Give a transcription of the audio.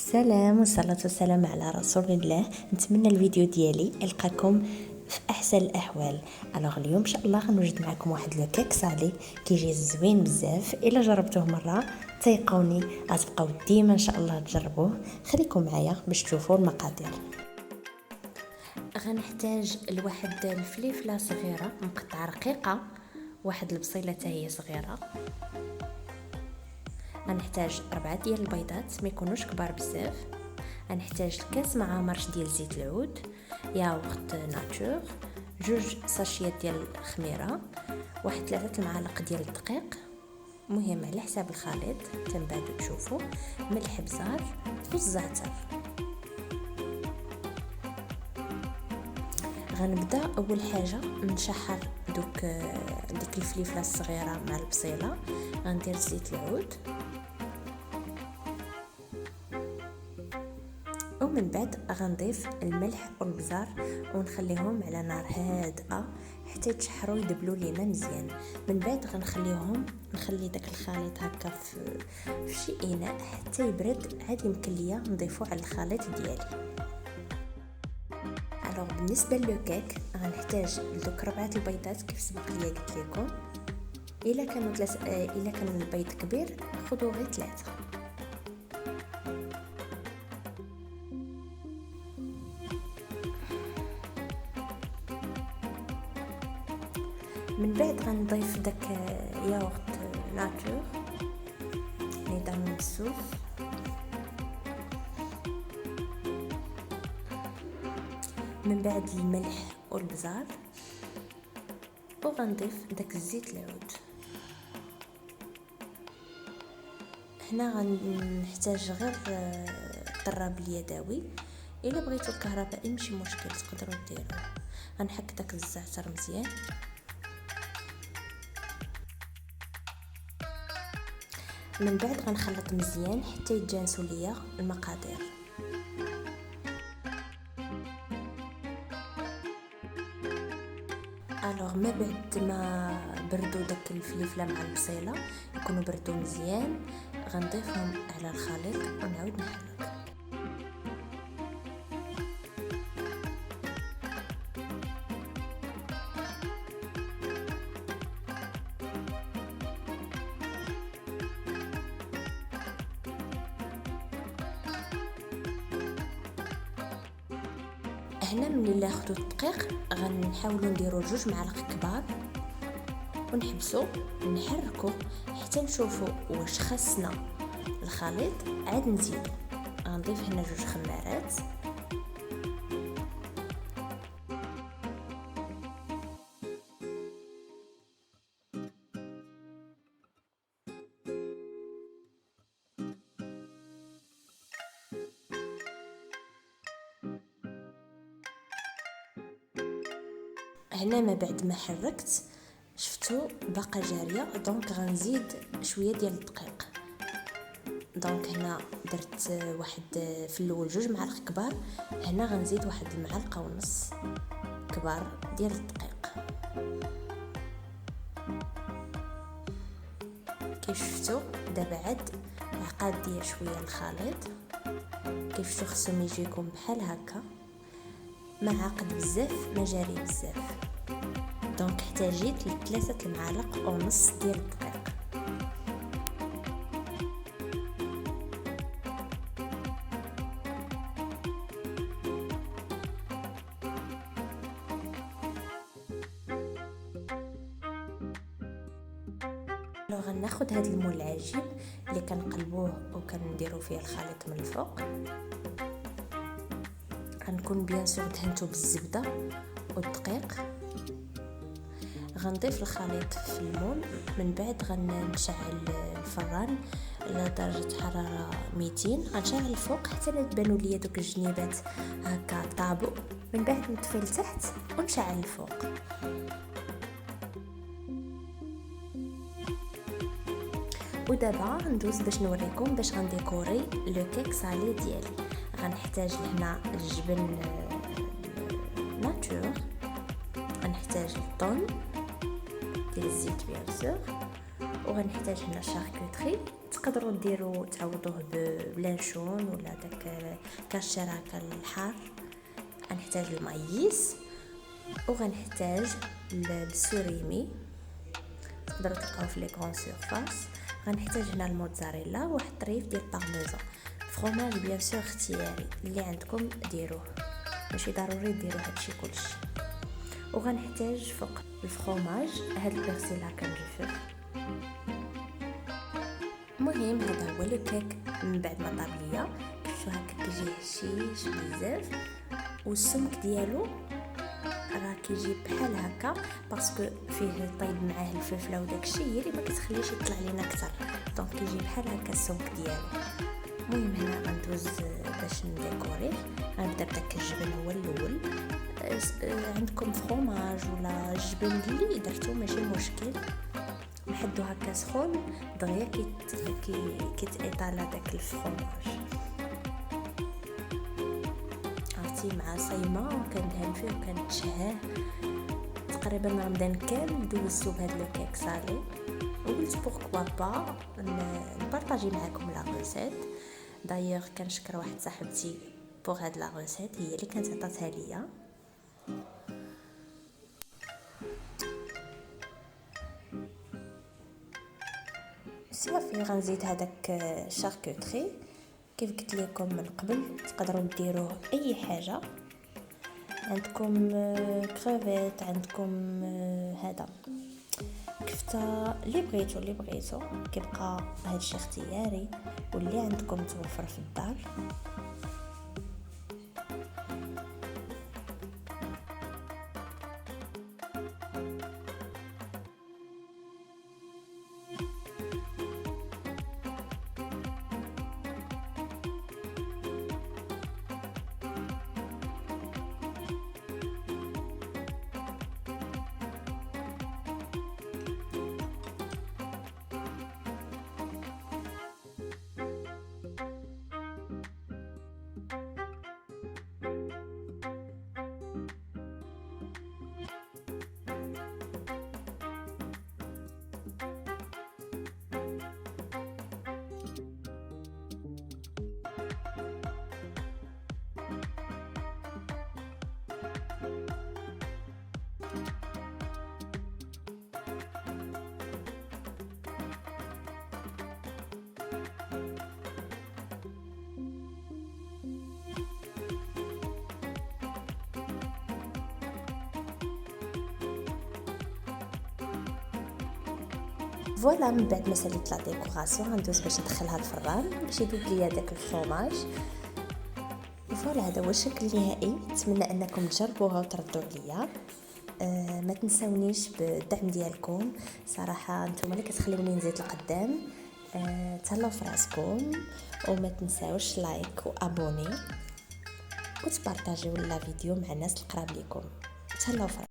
السلام والصلاة والسلام على رسول الله. نتمنى الفيديو ديالي يلقاكم في احسن الاحوال. اليوم ان شاء الله غنوجد معكم واحد لو كيك صالي كيجي زوين بزاف. الا جربتوه مره تيقوني غتبقاو ديما ان شاء الله تجربوه. خليكم معايا باش تشوفوا المقادير. غنحتاج لواحد الفليفله صغيره مقطعه رقيقه، واحد البصيله حتى هي صغيره. غنحتاج 4 ديال البيضات ما يكونوش كبار بزاف. غنحتاج كاس مع مرش ديال زيت العود، ياغورت ناتور، 2 ساشيات ديال الخميره، واحد 3 المعالق ديال الدقيق، مهم على حساب الخليط تنبعدو تشوفوا، ملح بزار والزعتر. غنبدا اول حاجه نشحر ديك الفليفله الصغيره مع البصيله. غندير زيت العود ومن بعد غنضيف الملح والبزار ونخليهم على نار هادئه حتى يتشحروا يدبلوا لينا مزيان. من بعد نخلي داك الخليط هكا في شي اناء حتى يبرد. عاد يمكن ليا نضيفو على الخليط ديالي. بالنسبه للكيك غنحتاج دوك 4 البيضات كيف سبق ليا قلت لكم. الا كان البيض كبير خذوا غير 3. من بعد غنضيف داك ياغورت ناتور نظام بالسوس، من بعد الملح والبزار، وغنضيف داك الزيت العود. هنا غنحتاج غير الطراب اليدوي. الا بغيتو الكهربائي ماشي مشكل تقدروا ديروه. غنحك داك الزعتر مزيان. من بعد غنخلط مزيان حتى يتجانسوا ليا المقادير. ما بعد ما بردوا داك الفليفله مع البصيله يكونوا بردوا مزيان غنضيفهم على الخليط ونعاود نحرك. هنا ملي ناخذوا الدقيق غنحاولوا نديروا 2 معالق كبار ونحبسوا نحركوا حتى نشوفوا واش خاصنا الخليط. عاد نزيد غنضيف هنا 2 خمارات. هنا ما بعد ما حركت شفتوا باقا جاريه، دونك غنزيد شويه ديال الدقيق. دونك هنا درت واحد في الاول 2 معالق كبار، هنا غنزيد واحد 1.5 معلقه كبار ديال الدقيق. كيف شفتوا دابا عاد عقاد ديال شويه الخليط. كيف شفتوا خصهم يجيكم بحال هكا، ما عاقد بزاف ما جاري بزاف. دونك احتاجيت ل3 المعالق ونص ديال الدقيق. غناخد هذا المول العجين اللي كنقلبوه وكنديروا فيه الخليط من الفوق. غنكون بيان سور دهنتو بالزبده والدقيق. غنضيف الخليط في المول. من بعد غنشعل الفران على درجه حراره 200. غنشعل الفوق حتى يبانوا ليا دوك الجنيبات هكا طابو. من بعد نطفي لتحت ونشعل الفوق. ودابا ندوز باش نوريكم باش غنديكوري لو كيك صالي ديالي. غنحتاج هنا الجبن ناتور، غنحتاج الطون ديال الزيت بيان سور، وغنحتاج هنا شاركوتري، تقدروا ديروا تعوضوه بلانشون ولا داك كاشير هكا الحار. غنحتاج المايس، وغنحتاج السوريمي، تقدروا تلقاوه في لي كرون سورفاس. غنحتاج هنا الموتزاريلا وواحد الطريف ديال البارميزان. فرomاج بيان سور اختياري، اللي عندكم ديروه، ماشي ضروري ديروا هادشي كلشي. وغنحتاج فوق الفرomاج هاد البيرسيل هكا مجفف. المهم هذا هو لو كيك من بعد ما طاب ليا. شوفوا هكا كيجي هشيش بزاف، والسمك ديالو راه كيجي بحال هكا باسكو فيه طيب معاه الفلفله وداكشي، هي اللي ما كتخليش يطلع لينا اكثر، دونك كيجي بحال هكا السمك ديالو. المهم هنا غندوز باش نديكوريه. غنبدا بداك الجبن هو الاول. عندكم فرomاج ولا الجبن اللي درتو ماشي مشكل، نحدو هكا سخون دغيا كيتاطال داك الفرomاج. عرفتي مع صيمه كندهن فيه وكنتشهاه. تقريبا رمضان كامل دوزتو بهذا لو كيك صالي، وقلت بوركوا با نبارطاجي معكم لا ريسيت. دايوغ كنشكر واحد صاحبتي بوغ هاد لا ريسيت، هي اللي كانت عطاتها ليا. صافي غنزيد هذاك الشاركوتري كيف قلت لكم من قبل. تقدروا ديروه اي حاجه عندكم، كريفيت عندكم، هذا كفته اللي بغيتو كيبقى هادشي اختياري، واللي عندكم توفر في الدار. فوالا من بعد ما ساليت لا ديكوراسيون غندوز باش ندخلها الفران باش يذوب ليا داك الفرomاج. فوالا هذا هو الشكل النهائي. نتمنى انكم تجربوها وتردوا عليا. ما تنسونيش بالدعم ديالكم، صراحه نتوما اللي كتخليوني نزيد لقدام. تهلاو في راسكم، وما تنساوش لايك وابوني وتبارطاجيو لا فيديو مع الناس القراب ليكم. تهلاو في